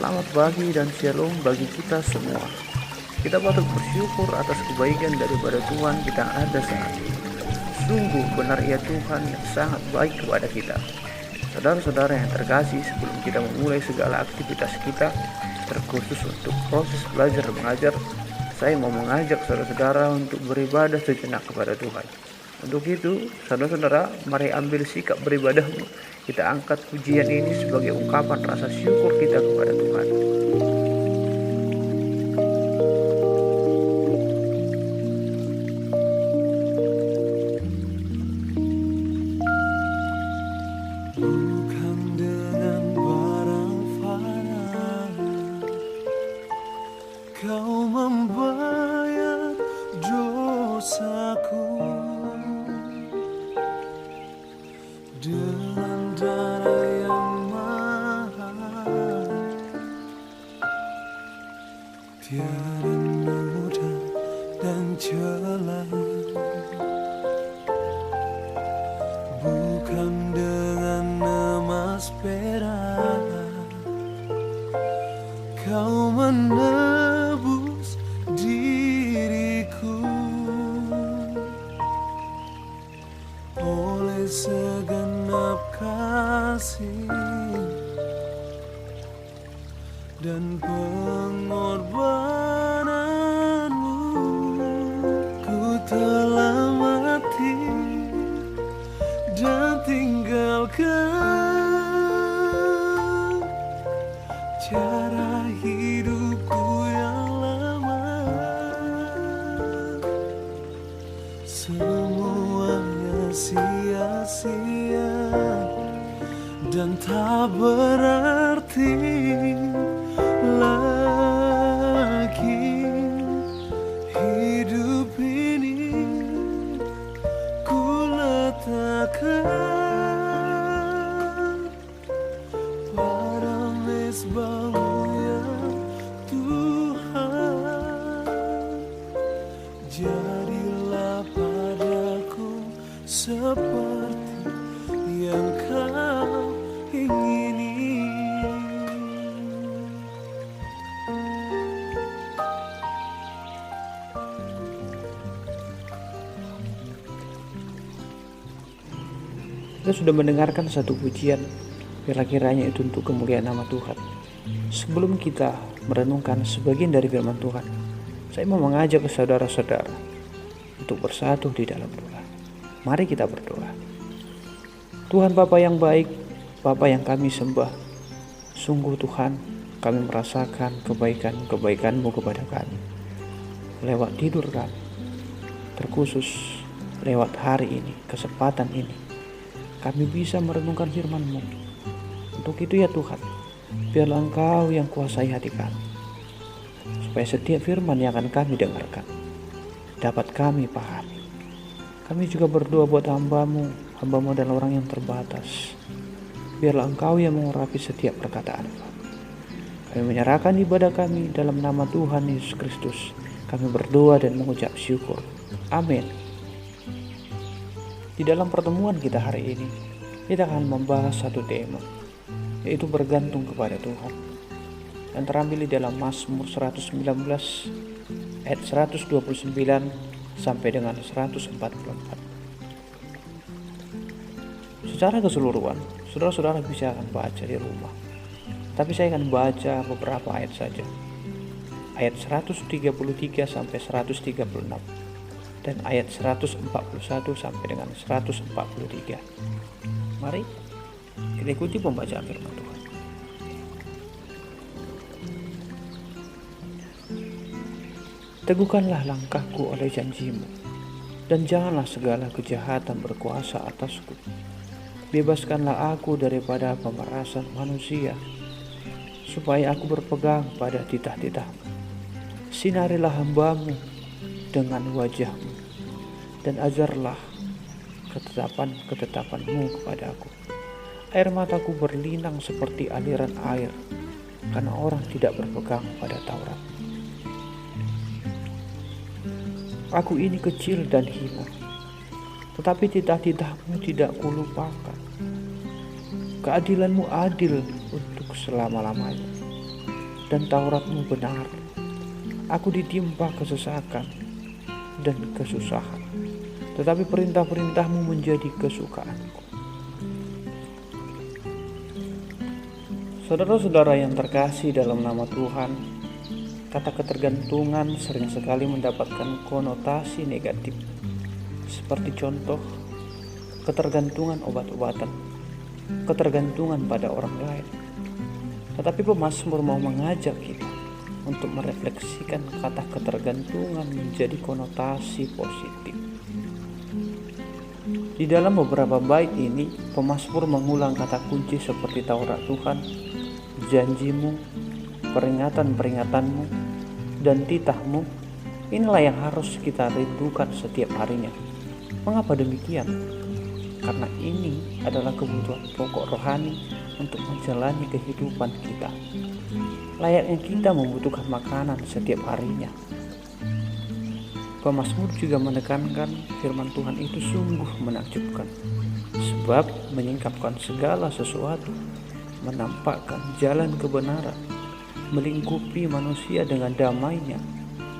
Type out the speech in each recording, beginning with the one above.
Selamat pagi dan shalom bagi kita semua. Kita patut bersyukur atas kebaikan daripada Tuhan kita ada saat ini. Sungguh benar ia Tuhan yang sangat baik kepada kita. Saudara-saudara yang terkasih, sebelum kita memulai segala aktivitas kita, terkhusus untuk proses belajar dan mengajar, saya mau mengajak saudara-saudara untuk beribadah sejenak kepada Tuhan. Untuk itu, saudara-saudara, mari ambil sikap beribadahmu. Kita angkat pujian ini sebagai ungkapan rasa syukur kita kepada Tuhan. Bukan dengan barang fana Kau membayar dosaku, dengan darah yang mahal. Tiada noda dan celah, bukan dengan emas perak Kau menebus diriku. Oleh segenap kasih dan pengorbananmu, ku telah mati dan tinggalkan cara hidupku yang lama. Semuanya sia-sia dan tak berarti lagi. Hidup ini ku letakkan pada mezbah-Mu ya Tuhan. Jadilah padaku seperti yang Kau ingini. Kita sudah mendengarkan satu pujian, kira-kiranya itu untuk kemuliaan nama Tuhan. Sebelum kita merenungkan sebagian dari firman Tuhan, saya mau mengajak ke saudara-saudara untuk bersatu di dalam doa. Mari kita berdoa. Tuhan Bapa yang baik, Bapa yang kami sembah, sungguh Tuhan, kami merasakan kebaikan-kebaikan-Mu kepada kami. Lewat tidur kami, terkhusus lewat hari ini, kesempatan ini, kami bisa merenungkan firman-Mu. Untuk itu ya Tuhan, biarlah Engkau yang kuasai hati kami, supaya setiap firman yang akan kami dengarkan dapat kami pahami. Kami juga berdoa buat hamba-Mu adalah orang yang terbatas. Biarlah Engkau yang mengurapi setiap perkataan kami. Kami menyerahkan ibadah kami dalam nama Tuhan Yesus Kristus. Kami berdoa dan mengucap syukur. Amin. Di dalam pertemuan kita hari ini, kita akan membahas satu tema, yaitu bergantung kepada Tuhan, yang terambil di dalam Mazmur 119 ayat 129 sampai dengan 144. Secara keseluruhan, saudara-saudara bisa akan baca di rumah, tapi saya akan baca beberapa ayat saja. Ayat 133 sampai 136 dan ayat 141 sampai dengan 143. Mari kita ikuti pembacaan firman Tuhan. Teguhkanlah langkahku oleh janji-Mu, dan janganlah segala kejahatan berkuasa atasku. Bebaskanlah aku daripada pemerasan manusia, supaya aku berpegang pada titah-titah-Mu. Sinarilah hamba-Mu dengan wajah-Mu, dan ajarlah ketetapan-ketetapan-Mu kepada aku. Air mataku berlinang seperti aliran air, karena orang tidak berpegang pada Taurat. Aku ini kecil dan hina, tetapi titah-titah-Mu tidak kulupakan. Keadilan-Mu adil untuk selama-lamanya, dan Taurat-Mu benar. Aku ditimpa kesesakan dan kesusahan, tetapi perintah-perintah-Mu menjadi kesukaanku. Saudara-saudara yang terkasih dalam nama Tuhan, kata ketergantungan sering sekali mendapatkan konotasi negatif, seperti contoh ketergantungan obat-obatan, ketergantungan pada orang lain. Tetapi pemazmur mau mengajak kita untuk merefleksikan kata ketergantungan menjadi konotasi positif. Di dalam beberapa bait ini, pemazmur mengulang kata kunci seperti Taurat Tuhan, janji-Mu, peringatan-peringatan-Mu, dan titah-Mu. Inilah yang harus kita rindukan setiap harinya. Mengapa demikian? Karena ini adalah kebutuhan pokok rohani untuk menjalani kehidupan kita. Layaknya kita membutuhkan makanan setiap harinya. Pemazmur juga menekankan firman Tuhan itu sungguh menakjubkan, sebab menyingkapkan segala sesuatu, menampakkan jalan kebenaran, melingkupi manusia dengan damainya,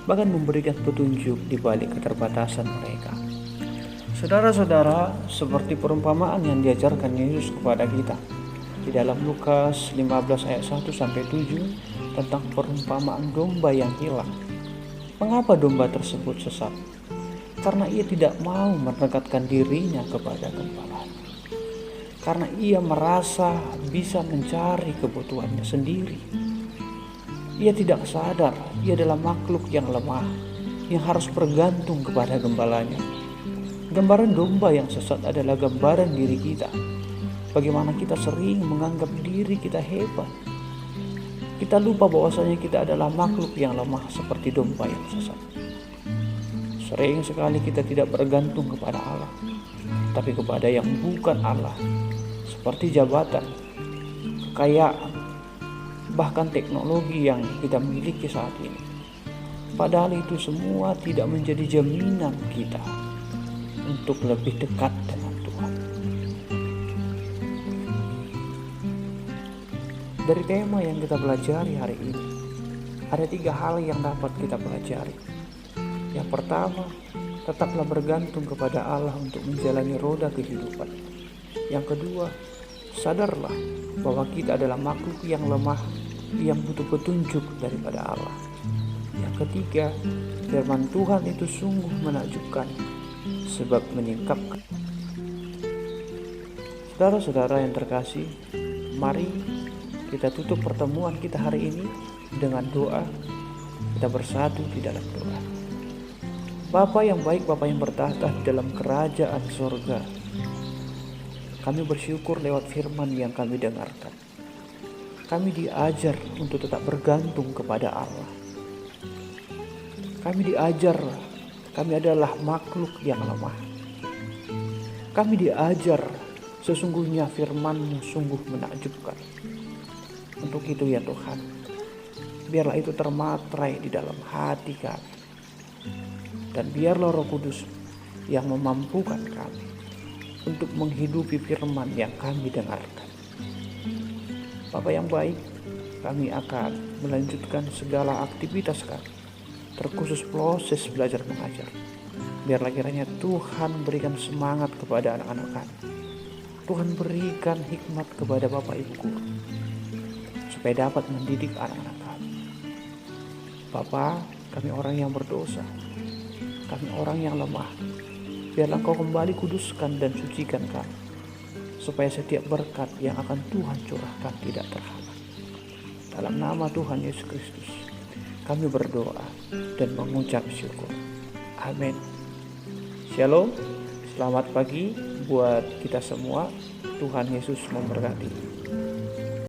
bahkan memberikan petunjuk di balik keterbatasan mereka. Saudara-saudara, seperti perumpamaan yang diajarkan Yesus kepada kita di dalam Lukas 15 ayat 1-7 tentang perumpamaan domba yang hilang. Mengapa domba tersebut sesat? Karena ia tidak mau mendekatkan dirinya kepada gembala. Karena ia merasa bisa mencari kebutuhannya sendiri. Ia tidak sadar ia adalah makhluk yang lemah, yang harus bergantung kepada gembalanya. Gambaran domba yang sesat adalah gambaran diri kita. Bagaimana kita sering menganggap diri kita hebat. Kita lupa bahwasanya kita adalah makhluk yang lemah seperti domba yang sesat. Sering sekali kita tidak bergantung kepada Allah, tapi kepada yang bukan Allah, seperti jabatan, kekayaan, bahkan teknologi yang kita miliki saat ini. Padahal itu semua tidak menjadi jaminan kita untuk lebih dekat dengan Tuhan. Dari tema yang kita pelajari hari ini, ada 3 hal yang dapat kita pelajari. Yang pertama, tetaplah bergantung kepada Allah untuk menjalani roda kehidupan. Yang kedua, sadarlah bahwa kita adalah makhluk yang lemah, yang butuh petunjuk daripada Allah. Yang ketiga, firman Tuhan itu sungguh menakjubkan, sebab menyingkapkan. Saudara-saudara yang terkasih, mari kita tutup pertemuan kita hari ini dengan doa. Kita bersatu di dalam doa. Bapa yang baik, Bapa yang bertahta di dalam kerajaan surga, kami bersyukur lewat firman yang kami dengarkan. Kami diajar untuk tetap bergantung kepada Allah. Kami diajar, kami adalah makhluk yang lemah. Kami diajar, sesungguhnya firman-Mu sungguh menakjubkan. Untuk itu ya Tuhan, biarlah itu termatrai di dalam hati kami. Dan biarlah Roh Kudus yang memampukan kami untuk menghidupi firman yang kami dengarkan. Bapa yang baik, kami akan melanjutkan segala aktivitas kami, terkhusus proses belajar mengajar. Biarlah kiranya Tuhan berikan semangat kepada anak-anak kami. Tuhan berikan hikmat kepada Bapak Ibu guru, supaya dapat mendidik anak-anak kami. Bapa, kami orang yang berdosa, kami orang yang lemah. Biarlah Engkau kembali kuduskan dan sucikan kami, supaya setiap berkat yang akan Tuhan curahkan tidak terhalang. Dalam nama Tuhan Yesus Kristus, kami berdoa dan mengucap syukur. Amin. Shalom, selamat pagi buat kita semua. Tuhan Yesus memberkati.